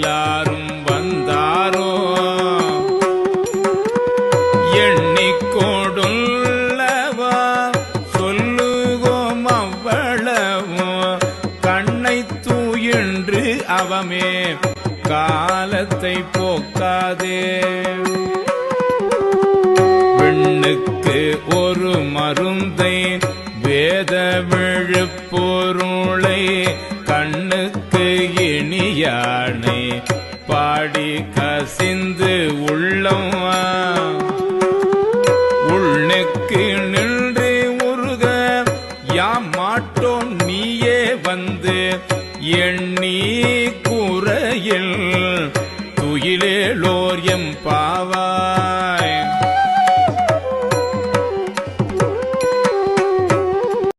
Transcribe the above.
எல்லாரும் வந்தாரோ எண்ணிக்கோடுள்ளவா சொல்லுவோம் அவ்வளவும் கண்ணை தூயின்று அவமே காலத்தை போக்காதே விண்ணுக்கு ஒரு மருந்தை வேத விழுப்பொருளை கண்ணுக்கு இனியானை பாடி கசிந்து உள்ளம்